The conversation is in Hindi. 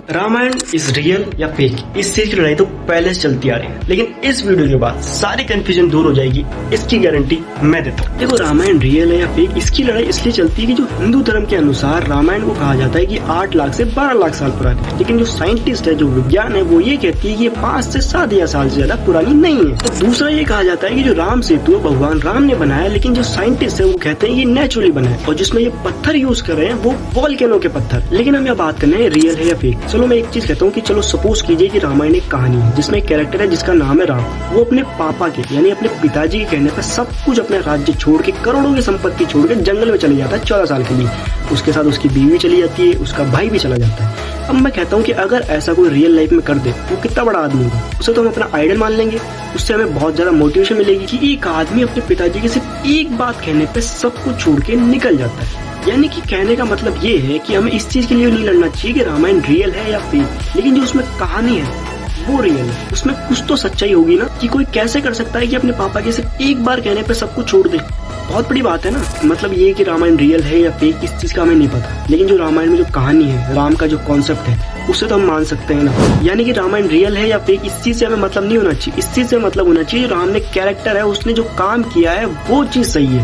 रामायण इज रियल या फेक, इस चीज की लड़ाई तो पहले से चलती आ रही है, लेकिन इस वीडियो के बाद सारी कंफ्यूजन दूर हो जाएगी, इसकी गारंटी मैं देता हूँ। देखो, रामायण रियल है या फेक, इसकी लड़ाई इसलिए चलती है कि जो हिंदू धर्म के अनुसार रामायण को कहा जाता है कि 8 लाख से 12 लाख साल पुरानी है, लेकिन जो साइंटिस्ट है, जो विज्ञान है, वो ये कहती है कि ये 5 से 7,000 साल से ज्यादा पुरानी नहीं है। तो दूसरा ये कहा जाता है कि जो राम सेतु भगवान राम ने बनाया, लेकिन जो साइंटिस्ट है वो कहते हैं ये नेचुरली बना है, और जिसमें ये पत्थर यूज कर रहे हैं वो वोल्केनो के पत्थर। लेकिन हम यहाँ बात करना है रियल है या फेक। चलो मैं एक चीज कहता हूँ कि चलो सपोज कीजिए कि रामायण एक कहानी है जिसमें एक कैरेक्टर है जिसका नाम है राम। वो अपने पापा के यानी अपने पिताजी के कहने पर सब कुछ, अपने राज्य छोड़ के, करोड़ों की संपत्ति छोड़ के जंगल में चले जाता है 14 साल के लिए। उसके साथ उसकी बीवी चली जाती है, उसका भाई भी चला जाता है। अब मैं कहता हूँ कि अगर ऐसा कोई रियल लाइफ में कर दे वो कितना बड़ा आदमी होगा, उसे तो हम अपना आइडल मान लेंगे। उससे हमें बहुत ज्यादा मोटिवेशन मिलेगी कि एक आदमी अपने पिताजी के सिर्फ एक बात कहने पे सब कुछ छोड़ के निकल जाता है। यानी कि कहने का मतलब ये है कि हमें इस चीज के लिए नहीं लड़ना चाहिए कि रामायण रियल है या फेक, लेकिन जो उसमें कहानी है वो रियल है। उसमें कुछ तो सच्चाई होगी ना, कि कोई कैसे कर सकता है कि अपने पापा के सिर्फ एक बार कहने पे सब कुछ छोड़ दे। बहुत बड़ी बात है ना। मतलब ये कि रामायण रियल है या फेक, इस चीज का हमें नहीं पता, लेकिन जो रामायण में जो कहानी है, राम का जो कॉन्सेप्ट है, उससे तो हम मान सकते हैं ना। यानी कि रामायण रियल है या फेक, इस चीज से हमें मतलब नहीं होना चाहिए। इस चीज से मतलब होना चाहिए राम ने कैरेक्टर है, उसने जो काम किया है वो चीज सही है।